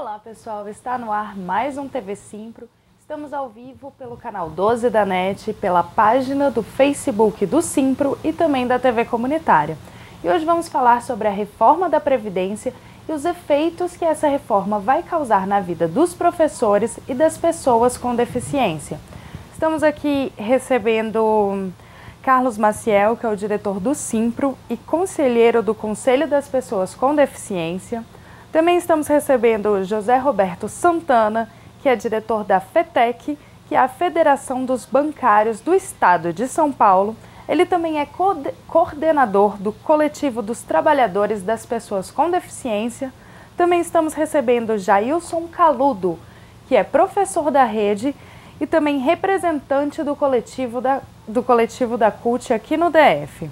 Olá pessoal, está no ar mais um TV Simpro. Estamos ao vivo pelo canal 12 da NET, pela página do Facebook do Simpro e também da TV Comunitária. E hoje vamos falar sobre a reforma da Previdência e os efeitos que essa reforma vai causar na vida dos professores e das pessoas com deficiência. Estamos aqui recebendo Carlos Maciel, que é o diretor do Simpro e conselheiro do Conselho das Pessoas com Deficiência. Também estamos recebendo José Roberto Santana, que é diretor da FETEC, que é a Federação dos Bancários do Estado de São Paulo. Ele também é coordenador do Coletivo dos Trabalhadores das Pessoas com Deficiência. Também estamos recebendo Jailson Caludo, que é professor da rede e também representante do coletivo da CUT aqui no DF.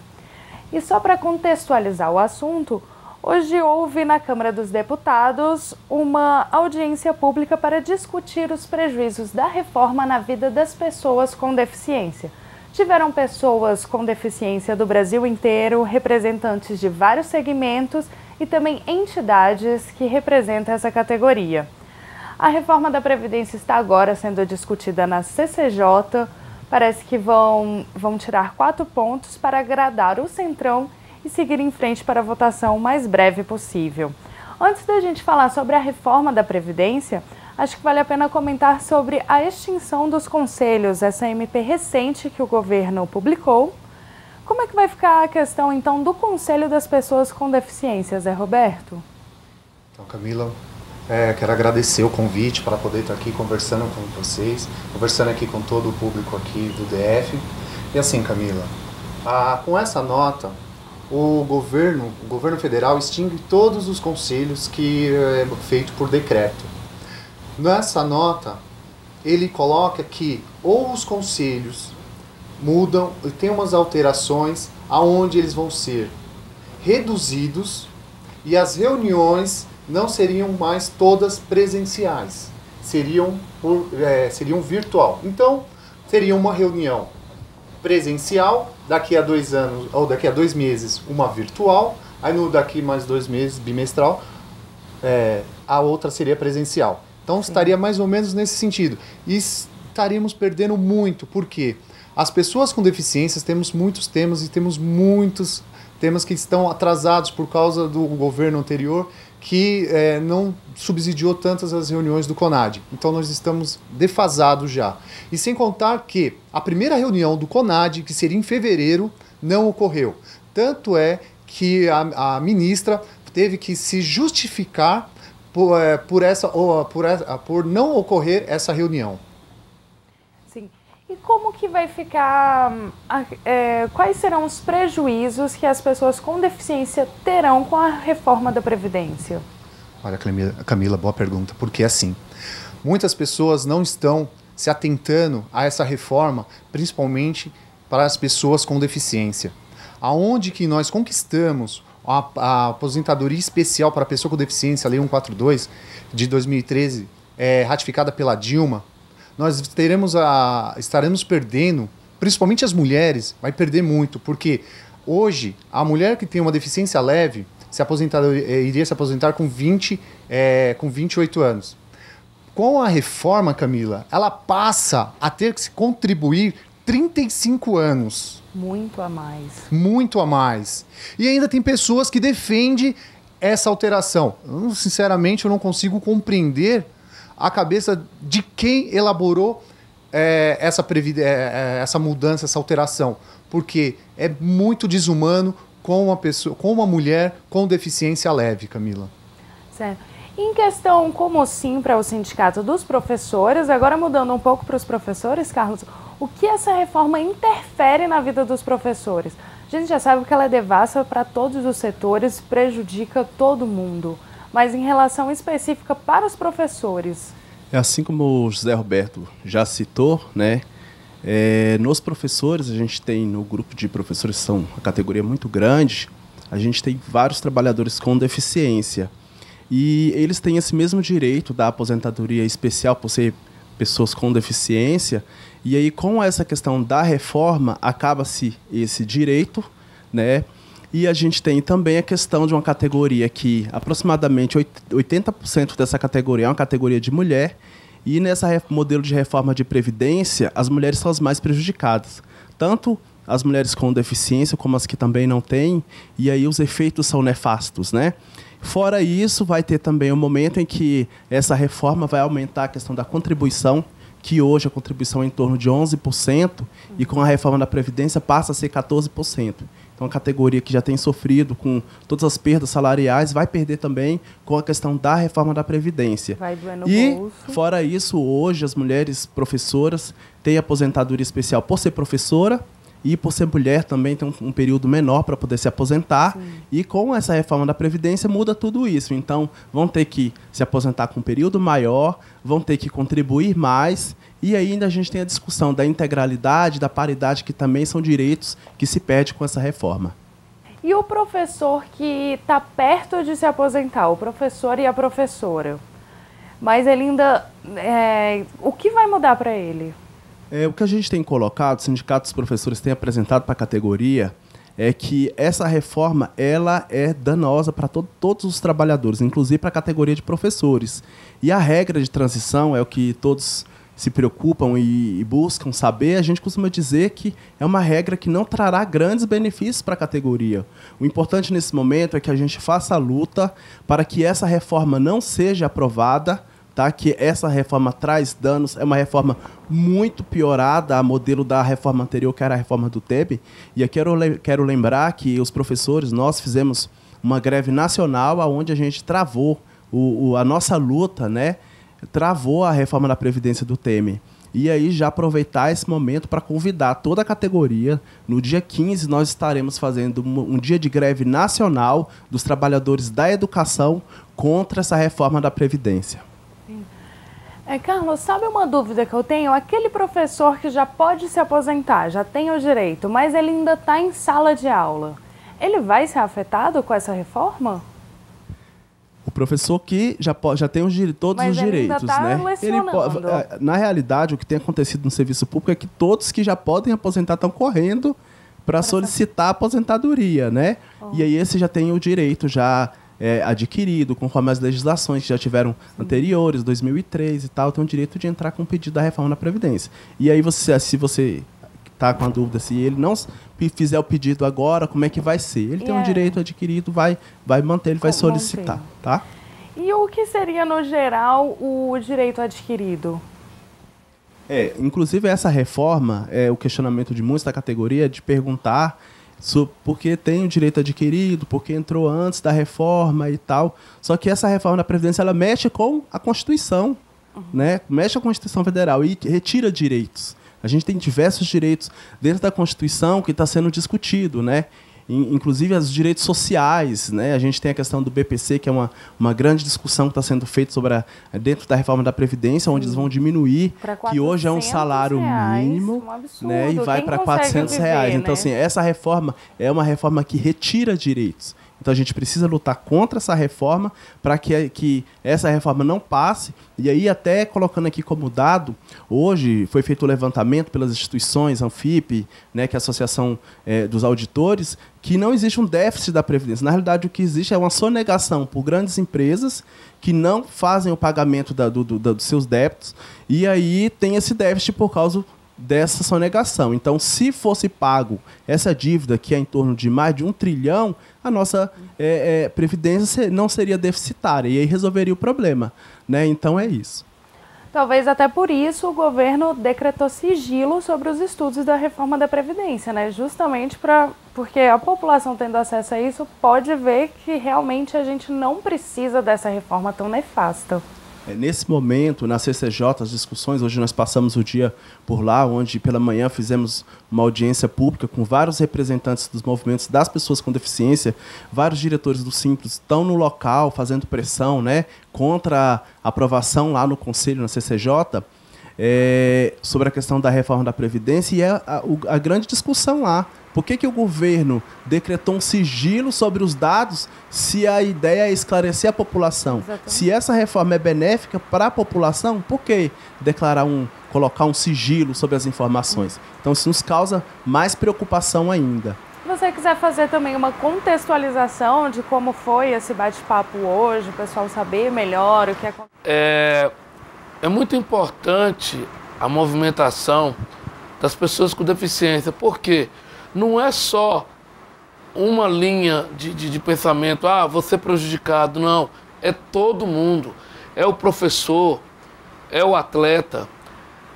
E só para contextualizar o assunto, hoje houve na Câmara dos Deputados uma audiência pública para discutir os prejuízos da reforma na vida das pessoas com deficiência. Tiveram pessoas com deficiência do Brasil inteiro, representantes de vários segmentos e também entidades que representam essa categoria. A reforma da Previdência está agora sendo discutida na CCJ. Parece que vão tirar 4 pontos para agradar o Centrão e seguir em frente para a votação o mais breve possível. Antes da gente falar sobre a reforma da Previdência, acho que vale a pena comentar sobre a extinção dos conselhos, essa MP recente que o governo publicou. Como é que vai ficar a questão, então, do Conselho das Pessoas com Deficiência, Zé Roberto? Então, Camila, quero agradecer o convite para poder estar aqui conversando com vocês, conversando aqui com todo o público aqui do DF. E assim, Camila, com essa nota, o governo federal extingue todos os conselhos que é feito por decreto. Nessa nota, ele coloca que ou os conselhos mudam, tem umas alterações aonde eles vão ser reduzidos e as reuniões não seriam mais todas presenciais, seriam virtual. Então, seria uma reunião presencial, daqui a 2 anos, ou daqui a 2 meses, uma virtual, aí daqui mais 2 meses, bimestral, a outra seria presencial. Então, estaria mais ou menos nesse sentido. E estaríamos perdendo muito, porque as pessoas com deficiências, temos muitos temas e temos muitos temas que estão atrasados por causa do governo anterior, que não subsidiou tantas as reuniões do CONAD. Então nós estamos defasados já. E sem contar que a primeira reunião do CONAD, que seria em fevereiro, não ocorreu. Tanto é que a ministra teve que se justificar por não ocorrer essa reunião. Sim. E como que vai ficar, quais serão os prejuízos que as pessoas com deficiência terão com a reforma da Previdência? Olha, Camila, boa pergunta, porque assim, muitas pessoas não estão se atentando a essa reforma, principalmente para as pessoas com deficiência. Aonde que nós conquistamos a aposentadoria especial para a pessoa com deficiência, a Lei 142, de 2013, ratificada pela Dilma, nós estaremos perdendo, principalmente as mulheres, vai perder muito, porque hoje a mulher que tem uma deficiência leve iria se aposentar com 28 anos. Com a reforma, Camila, ela passa a ter que se contribuir 35 anos. Muito a mais. Muito a mais. E ainda tem pessoas que defendem essa alteração. Sinceramente, eu não consigo compreender a cabeça de quem elaborou essa mudança, essa alteração. Porque é muito desumano com uma mulher com deficiência leve, Camila. Certo. Em questão como sim para o Sindicato dos Professores, agora mudando um pouco para os professores, Carlos, o que essa reforma interfere na vida dos professores? A gente já sabe que ela é devassa para todos os setores, prejudica todo mundo. Mas em relação específica para os professores? Assim como o José Roberto já citou, né? Nos professores, a gente tem no grupo de professores, são uma categoria muito grande, a gente tem vários trabalhadores com deficiência. E eles têm esse mesmo direito da aposentadoria especial por ser pessoas com deficiência. E aí, com essa questão da reforma, acaba-se esse direito, né? E a gente tem também a questão de uma categoria que aproximadamente 80% dessa categoria é uma categoria de mulher, e nesse modelo de reforma de previdência, as mulheres são as mais prejudicadas. Tanto as mulheres com deficiência como as que também não têm, e aí os efeitos são nefastos, né? Fora isso, vai ter também um momento em que essa reforma vai aumentar a questão da contribuição, que hoje a contribuição é em torno de 11%, e com a reforma da Previdência passa a ser 14%. Então, a categoria que já tem sofrido com todas as perdas salariais vai perder também com a questão da reforma da Previdência. Vai doer no bolso. Fora isso, hoje as mulheres professoras têm aposentadoria especial por ser professora, e por ser mulher também tem um período menor para poder se aposentar. Sim. E com essa reforma da Previdência muda tudo isso. Então, vão ter que se aposentar com um período maior, vão ter que contribuir mais, e ainda a gente tem a discussão da integralidade, da paridade, que também são direitos que se perde com essa reforma. E o professor que está perto de se aposentar, o professor e a professora, mas ele ainda... o que vai mudar para ele? O que a gente tem colocado, os sindicatos dos professores têm apresentado para a categoria, é que essa reforma ela é danosa para todos os trabalhadores, inclusive para a categoria de professores. E a regra de transição é o que todos se preocupam e buscam saber. A gente costuma dizer que é uma regra que não trará grandes benefícios para a categoria. O importante nesse momento é que a gente faça a luta para que essa reforma não seja aprovada, tá? Que essa reforma traz danos, é uma reforma muito piorada a modelo da reforma anterior, que era a reforma do TEB. E aqui quero lembrar que os professores, nós fizemos uma greve nacional onde a gente travou a nossa luta, né? Travou a reforma da Previdência do Temer. E aí já aproveitar esse momento para convidar toda a categoria. No dia 15 nós estaremos fazendo um dia de greve nacional dos trabalhadores da educação contra essa reforma da Previdência. Carlos, sabe uma dúvida que eu tenho? Aquele professor que já pode se aposentar, já tem o direito, mas ele ainda está em sala de aula, ele vai ser afetado com essa reforma? O professor que já tem todos os direitos, né? Na realidade, o que tem acontecido no serviço público é que todos que já podem aposentar estão correndo para solicitar a aposentadoria, né? E aí esse já tem o direito já adquirido, conforme as legislações que já tiveram anteriores, 2003 e tal, tem o direito de entrar com o pedido da reforma da Previdência. E aí, se você está com a dúvida, se ele não fizer o pedido agora, como é que vai ser? Ele tem um direito adquirido, vai manter, ele vai solicitar, tá? E o que seria, no geral, o direito adquirido? Inclusive, essa reforma, o questionamento de muitos da categoria de perguntar porque tem o direito adquirido, porque entrou antes da reforma e tal. Só que essa reforma da Previdência ela mexe com a Constituição, né? Mexe com a Constituição Federal e retira direitos. A gente tem diversos direitos dentro da Constituição que está sendo discutido, né? Inclusive os direitos sociais, né? A gente tem a questão do BPC, que é uma grande discussão que está sendo feita dentro da reforma da Previdência, onde eles vão diminuir, que hoje é um salário mínimo, né? E vai para R$400. Então, assim, essa reforma é uma reforma que retira direitos. Então a gente precisa lutar contra essa reforma para que essa reforma não passe. E aí, até colocando aqui como dado, hoje foi feito o levantamento pelas instituições, Anfip, né, que é a Associação dos Auditores, que não existe um déficit da Previdência. Na realidade, o que existe é uma sonegação por grandes empresas que não fazem o pagamento dos seus débitos, e aí tem esse déficit por causa dessa sonegação. Então, se fosse pago essa dívida, que é em torno de mais de 1 trilhão, a nossa Previdência não seria deficitária, e aí resolveria o problema, né? Então, é isso. Talvez até por isso o governo decretou sigilo sobre os estudos da reforma da Previdência, né? Justamente porque a população tendo acesso a isso pode ver que realmente a gente não precisa dessa reforma tão nefasta. Nesse momento, na CCJ, as discussões, hoje nós passamos o dia por lá, onde pela manhã fizemos uma audiência pública com vários representantes dos movimentos das pessoas com deficiência, vários diretores do Simples estão no local fazendo pressão, né, contra a aprovação lá no Conselho, na CCJ, sobre a questão da reforma da Previdência, e a grande discussão lá. Por que o governo decretou um sigilo sobre os dados se a ideia é esclarecer a população? Exatamente. Se essa reforma é benéfica para a população, por que colocar um sigilo sobre as informações? Então isso nos causa mais preocupação ainda. Se você quiser fazer também uma contextualização de como foi esse bate-papo hoje, o pessoal saber melhor o que aconteceu. É muito importante a movimentação das pessoas com deficiência, porque não é só uma linha de pensamento, você prejudicado, não. É todo mundo, é o professor, é o atleta,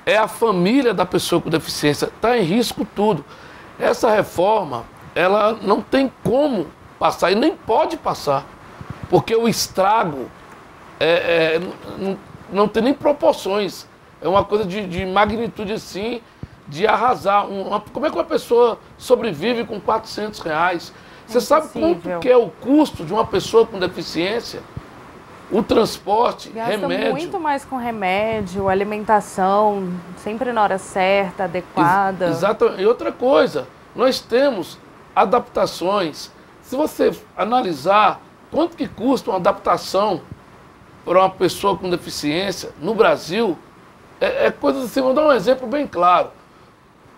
é a família da pessoa com deficiência, está em risco tudo. Essa reforma, ela não tem como passar e nem pode passar, porque o estrago não tem nem proporções, é uma coisa de magnitude assim, de arrasar. Como é que uma pessoa sobrevive com R$400? Você sabe quanto que é o custo de uma pessoa com deficiência? O transporte, gasta remédio. Muito mais com remédio, alimentação, sempre na hora certa, adequada. Exato. E outra coisa, nós temos adaptações. Se você analisar quanto que custa uma adaptação para uma pessoa com deficiência no Brasil, é coisa assim. Vou dar um exemplo bem claro.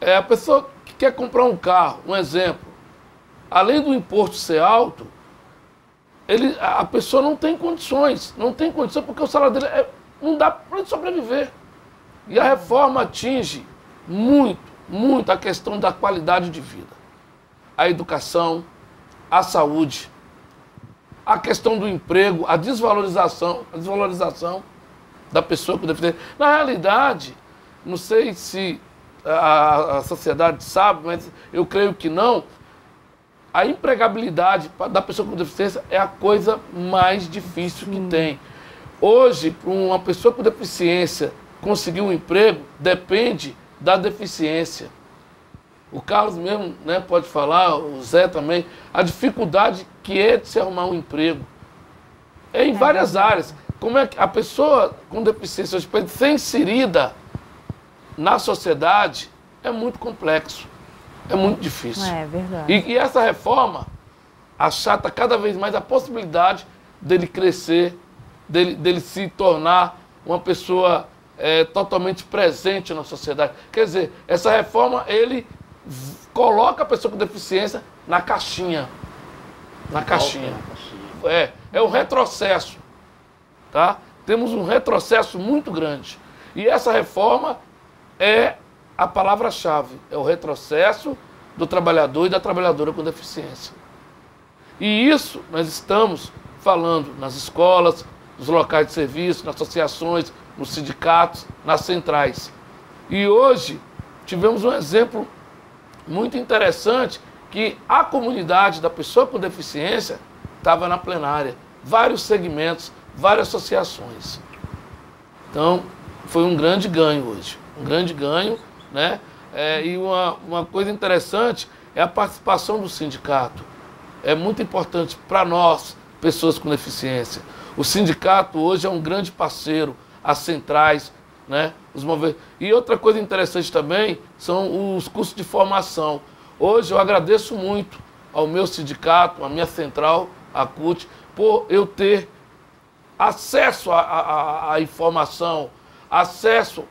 A pessoa que quer comprar um carro, um exemplo, além do imposto ser alto, a pessoa não tem condições porque o salário dele não dá para ele sobreviver. E a reforma atinge muito a questão da qualidade de vida. A educação, a saúde, a questão do emprego, a desvalorização da pessoa com deficiência. Na realidade, não sei se a sociedade sabe, mas eu creio que não, a empregabilidade da pessoa com deficiência é a coisa mais difícil que tem. Hoje, para uma pessoa com deficiência conseguir um emprego, depende da deficiência. O Carlos mesmo, né, pode falar, o Zé também, a dificuldade que é de se arrumar um emprego. É em várias áreas. Como é que a pessoa com deficiência hoje, para ser inserida na sociedade, é muito complexo. É muito difícil. É verdade. E essa reforma achata cada vez mais a possibilidade dele crescer, dele se tornar uma pessoa totalmente presente na sociedade. Quer dizer, essa reforma, ele coloca a pessoa com deficiência na caixinha. Na caixinha. É um retrocesso. Tá? Temos um retrocesso muito grande. E essa reforma é a palavra-chave, é o retrocesso do trabalhador e da trabalhadora com deficiência. E isso nós estamos falando nas escolas, nos locais de serviço, nas associações, nos sindicatos, nas centrais. E hoje tivemos um exemplo muito interessante que a comunidade da pessoa com deficiência estava na plenária. Vários segmentos, várias associações. Então, foi um grande ganho hoje. Um grande ganho, né? E uma coisa interessante é a participação do sindicato. É muito importante para nós, pessoas com deficiência. O sindicato hoje é um grande parceiro, as centrais, né? E outra coisa interessante também são os cursos de formação. Hoje eu agradeço muito ao meu sindicato, à minha central, a CUT, por eu ter acesso à informação, acesso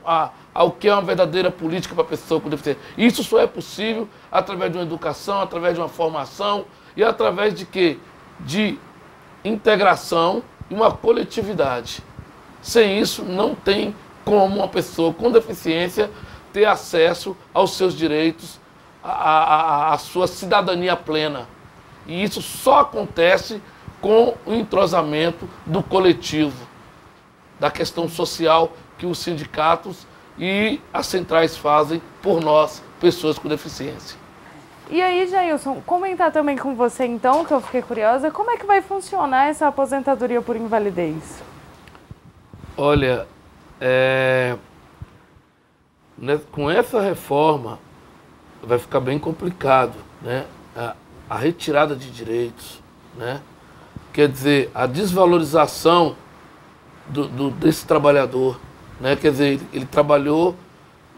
ao que é uma verdadeira política para a pessoa com deficiência. Isso só é possível através de uma educação, através de uma formação e através de quê? De integração e uma coletividade. Sem isso, não tem como uma pessoa com deficiência ter acesso aos seus direitos, à sua cidadania plena. E isso só acontece com o entrosamento do coletivo, da questão social que os sindicatos e as centrais fazem por nós, pessoas com deficiência. E aí, Jailson, comentar também com você então, que eu fiquei curiosa, como é que vai funcionar essa aposentadoria por invalidez? Olha, com essa reforma vai ficar bem complicado, né? A retirada de direitos, né? Quer dizer, a desvalorização desse trabalhador, né? Quer dizer, ele trabalhou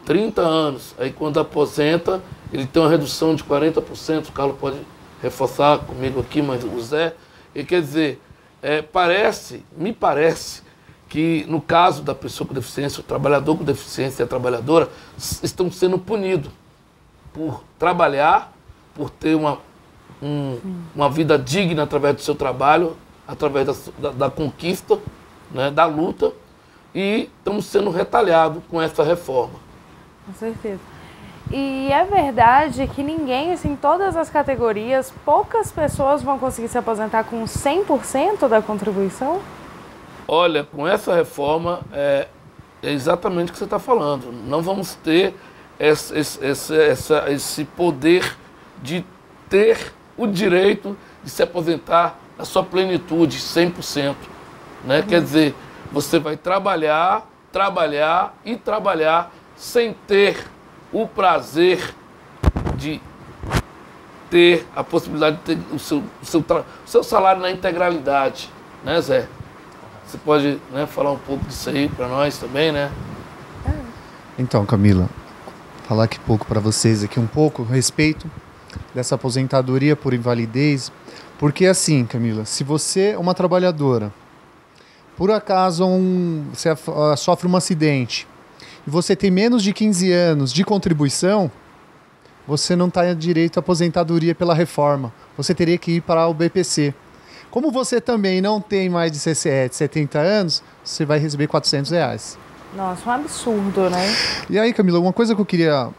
30 anos, aí quando aposenta, ele tem uma redução de 40%, o Carlos pode reforçar comigo aqui, mas o Zé, e quer dizer, me parece que no caso da pessoa com deficiência, o trabalhador com deficiência e a trabalhadora estão sendo punidos por trabalhar, por ter uma vida digna através do seu trabalho, através da conquista, né, da luta, e estamos sendo retalhados com essa reforma. Com certeza. E é verdade que ninguém, assim, todas as categorias, poucas pessoas vão conseguir se aposentar com 100% da contribuição? Olha, com essa reforma, é exatamente o que você está falando. Não vamos ter esse poder de ter o direito de se aposentar na sua plenitude, 100%. Né? Quer dizer, você vai trabalhar, trabalhar e trabalhar sem ter o prazer de ter a possibilidade de ter o seu salário na integralidade, né, Zé? Você pode, né, falar um pouco disso aí para nós também, né? Então, Camila, falar aqui pouco para vocês aqui um pouco a respeito dessa aposentadoria por invalidez, porque assim, Camila, se você é uma trabalhadora, por acaso você sofre um acidente e você tem menos de 15 anos de contribuição, você não está direito à aposentadoria pela reforma. Você teria que ir para o BPC. Como você também não tem mais de 70 anos, você vai receber R$400. Nossa, um absurdo, né? E aí, Camila, uma coisa que eu queria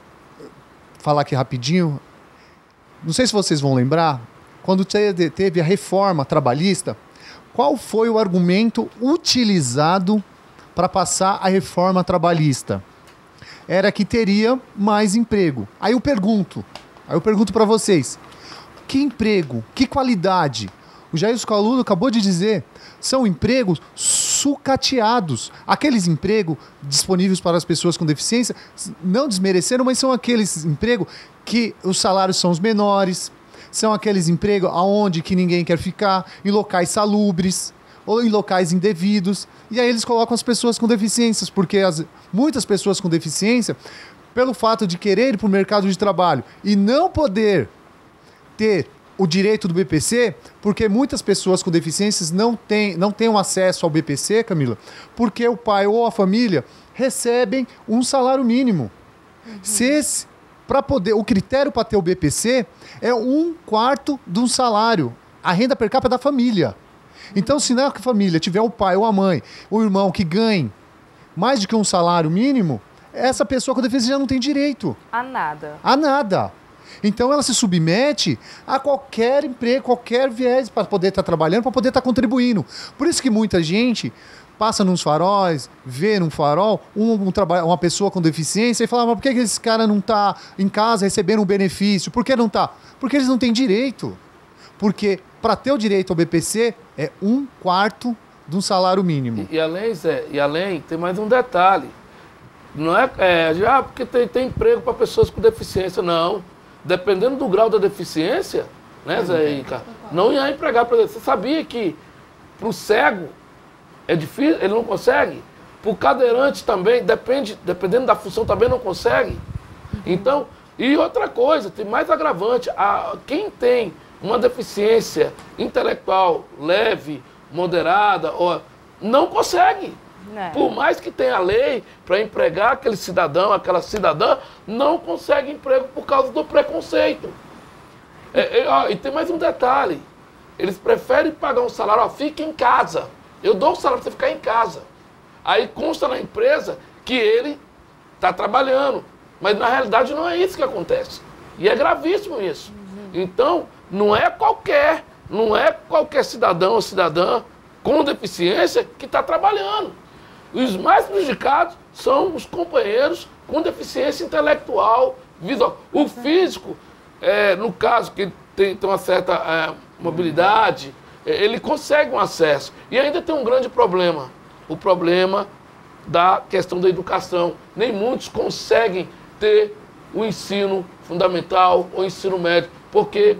falar aqui rapidinho, não sei se vocês vão lembrar, quando teve a reforma trabalhista, qual foi o argumento utilizado para passar a reforma trabalhista? Era que teria mais emprego. Aí eu pergunto para vocês, que emprego, que qualidade? O Jair Scaludo acabou de dizer, são empregos sucateados. Aqueles empregos disponíveis para as pessoas com deficiência, não desmereceram, mas são aqueles empregos que os salários são os menores, são aqueles empregos aonde que ninguém quer ficar, em locais salubres ou em locais indevidos. E aí eles colocam as pessoas com deficiências, porque muitas pessoas com deficiência, pelo fato de querer ir para o mercado de trabalho e não poder ter o direito do BPC, porque muitas pessoas com deficiências não têm acesso ao BPC, Camila, porque o pai ou a família recebem um salário mínimo. O critério para ter o BPC é 1/4 de um salário, a renda per capita da família. Então, se na família tiver o pai ou a mãe, o irmão que ganhe mais do que um salário mínimo, essa pessoa com deficiência já não tem direito. A nada. A nada. Então ela se submete a qualquer emprego, qualquer viés para poder estar trabalhando, para poder estar contribuindo. Por isso que muita gente passa nos faróis, vê num farol uma pessoa com deficiência e fala, mas por que esse cara não está em casa recebendo um benefício? Por que não está? Porque eles não têm direito. Porque para ter o direito ao BPC é 1/4 de um salário mínimo. E além, Zé, tem mais um detalhe. Não porque tem emprego para pessoas com deficiência, não. Dependendo do grau da deficiência, né, Zé e Ricardo, não ia empregar para ele. Você sabia que para o cego é difícil, ele não consegue? Para o cadeirante também, dependendo da função, também não consegue. Então, e outra coisa, tem mais agravante, quem tem uma deficiência intelectual leve, moderada, não consegue. Por mais que tenha lei para empregar aquele cidadão, aquela cidadã, não consegue emprego por causa do preconceito. E tem mais um detalhe. Eles preferem pagar um salário, fica em casa. Eu dou um salário para você ficar em casa. Aí consta na empresa que ele está trabalhando. Mas na realidade não é isso que acontece. E é gravíssimo isso. Então, não é qualquer cidadão ou cidadã com deficiência que está trabalhando. Os mais prejudicados são os companheiros com deficiência intelectual, visual. O físico, no caso que tem uma certa mobilidade, ele consegue um acesso. E ainda tem um grande problema, o problema da questão da educação. Nem muitos conseguem ter o ensino fundamental ou ensino médio, porque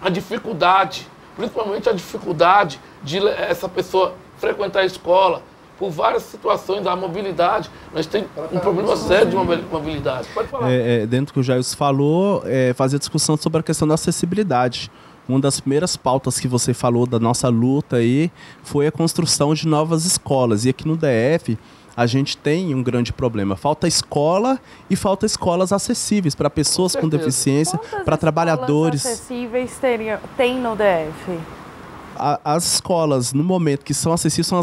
a dificuldade, principalmente a dificuldade de essa pessoa frequentar a escola, por várias situações, a mobilidade, nós temos um problema sério de mobilidade. Pode falar. Dentro do que o Jailson falou, fazer discussão sobre a questão da acessibilidade. Uma das primeiras pautas que você falou da nossa luta aí foi a construção de novas escolas. E aqui no DF, a gente tem um grande problema. Falta escola e falta escolas acessíveis para pessoas com deficiência, para trabalhadores. Quantas escolas acessíveis tem no DF? As escolas, no momento, que são acessíveis são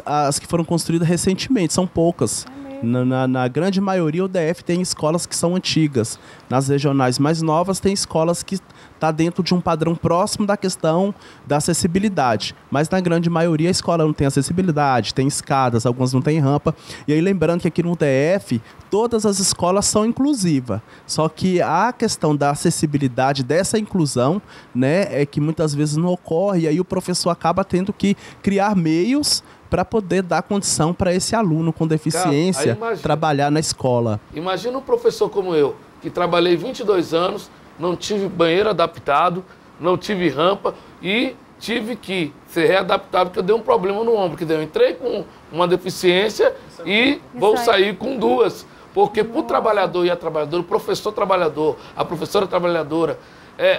as que foram construídas recentemente, são poucas. Na grande maioria, o DF tem escolas que são antigas. Nas regionais mais novas, tem escolas que estão dentro de um padrão próximo da questão da acessibilidade. Mas na grande maioria, a escola não tem acessibilidade, tem escadas, algumas não têm rampa. E aí, lembrando que aqui no DF, todas as escolas são inclusivas. Só que a questão da acessibilidade, dessa inclusão, né, é que muitas vezes não ocorre. E aí o professor acaba tendo que criar meios para poder dar condição para esse aluno com deficiência trabalhar na escola. Imagina um professor como eu, que trabalhei 22 anos, não tive banheiro adaptado, não tive rampa e tive que ser readaptado porque eu dei um problema no ombro, que eu entrei com uma deficiência e vou sair com duas. Porque para o trabalhador e a trabalhadora, o professor trabalhador, a professora trabalhadora,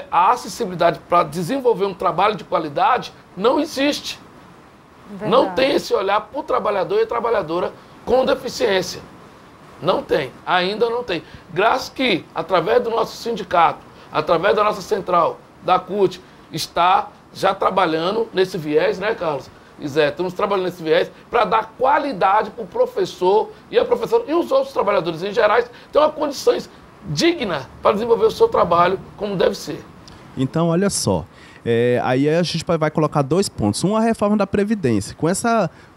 a acessibilidade para desenvolver um trabalho de qualidade não existe. Verdade. Não tem esse olhar para o trabalhador e a trabalhadora com deficiência. Não tem, ainda não tem. Graças que, através do nosso sindicato, através da nossa central, da CUT, está já trabalhando nesse viés, né, Carlos? Estamos trabalhando nesse viés para dar qualidade para o professor e a professora e os outros trabalhadores em geral ter uma condições dignas para desenvolver o seu trabalho como deve ser. Então, olha só. Aí a gente vai colocar 2 pontos. Um, a reforma da Previdência. Com esse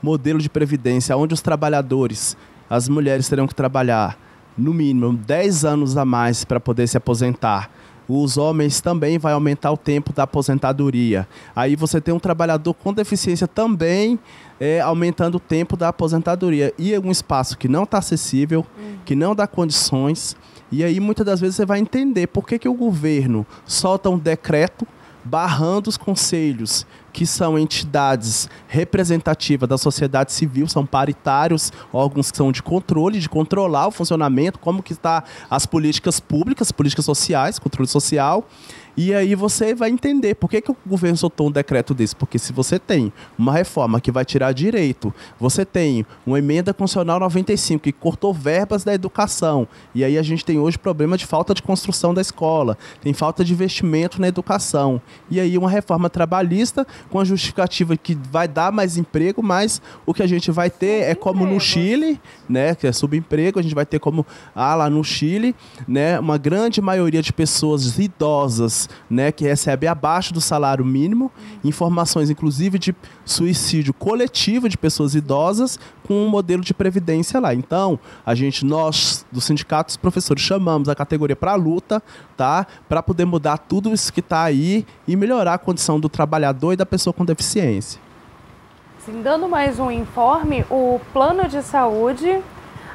modelo de Previdência, onde os trabalhadores, as mulheres terão que trabalhar no mínimo 10 anos a mais para poder se aposentar. Os homens também vai aumentar o tempo da aposentadoria. Aí você tem um trabalhador com deficiência também aumentando o tempo da aposentadoria. E é um espaço que não está acessível, que não dá condições. E aí muitas das vezes você vai entender por que o governo solta um decreto barrando os conselhos, que são entidades representativas da sociedade civil, são paritários, órgãos que são de controle, de controlar o funcionamento, como que está as políticas públicas, políticas sociais, controle social. E aí você vai entender por que o governo soltou um decreto desse. Porque se você tem uma reforma que vai tirar direito, você tem uma emenda constitucional 95 que cortou verbas da educação, e aí a gente tem hoje problema de falta de construção da escola, tem falta de investimento na educação, e aí uma reforma trabalhista com a justificativa que vai dar mais emprego, mas o que a gente vai ter é como no Chile, né, que é subemprego, a gente vai ter como lá no Chile, né, uma grande maioria de pessoas idosas, né, que recebe abaixo do salário mínimo, informações inclusive de suicídio coletivo de pessoas idosas com um modelo de previdência lá. Então, nós do sindicato dos professores chamamos a categoria para a luta, tá, para poder mudar tudo isso que está aí e melhorar a condição do trabalhador e da pessoa com deficiência. Sim, dando mais um informe, o plano de saúde,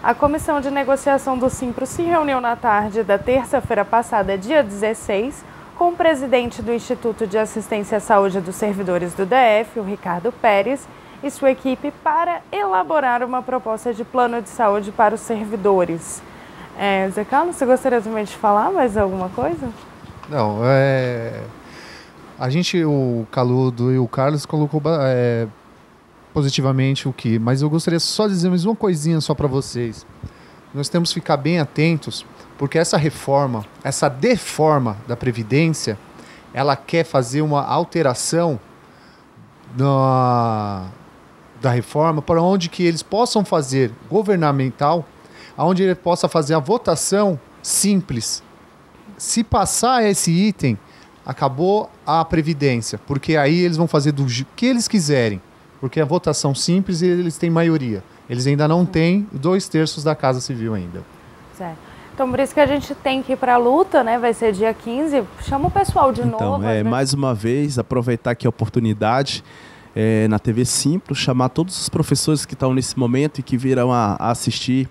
a comissão de negociação do Simpro se reuniu na tarde da terça-feira passada, dia 16, com o presidente do Instituto de Assistência à Saúde dos Servidores do DF, o Ricardo Pérez, e sua equipe para elaborar uma proposta de plano de saúde para os servidores. Zé Carlos, você gostaria também de falar mais alguma coisa? Não, o Caludo e o Carlos colocou positivamente o que, mas eu gostaria só de dizer mais uma coisinha só para vocês. Nós temos que ficar bem atentos, porque essa reforma, essa deforma da Previdência, ela quer fazer uma alteração da reforma para onde que eles possam fazer governamental, onde ele possa fazer a votação simples. Se passar esse item, acabou a Previdência, porque aí eles vão fazer do que eles quiserem, porque a votação simples eles têm maioria. Eles ainda não têm 2/3 da Casa Civil ainda. Certo. Então, por isso que a gente tem que ir para a luta, né? Vai ser dia 15. Chama o pessoal de novo. Então, mais uma vez, aproveitar aqui a oportunidade na TV Simpro, chamar todos os professores que estão nesse momento e que virão a assistir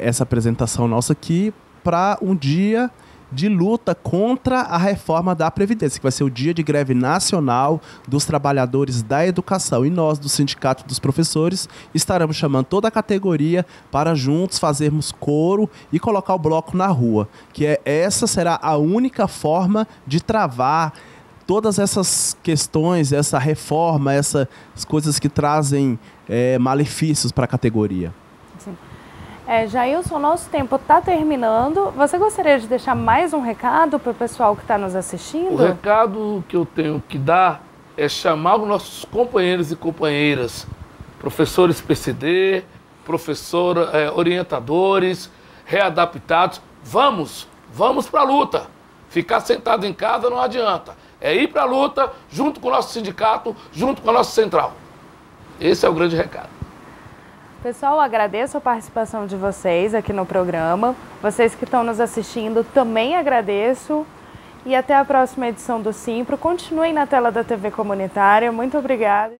essa apresentação nossa aqui para um dia de luta contra a reforma da Previdência, que vai ser o dia de greve nacional dos trabalhadores da educação. E nós, do Sindicato dos Professores, estaremos chamando toda a categoria para juntos fazermos coro e colocar o bloco na rua, que essa será a única forma de travar todas essas questões, essa reforma, essas coisas que trazem malefícios para a categoria. Sim. Jailson, nosso tempo está terminando. Você gostaria de deixar mais um recado para o pessoal que está nos assistindo? O recado que eu tenho que dar é chamar os nossos companheiros e companheiras, professores PCD, orientadores, readaptados. Vamos para a luta. Ficar sentado em casa não adianta. É ir para a luta junto com o nosso sindicato, junto com a nossa central. Esse é o grande recado. Pessoal, agradeço a participação de vocês aqui no programa. Vocês que estão nos assistindo também agradeço. E até a próxima edição do Simpro. Continuem na tela da TV Comunitária. Muito obrigada.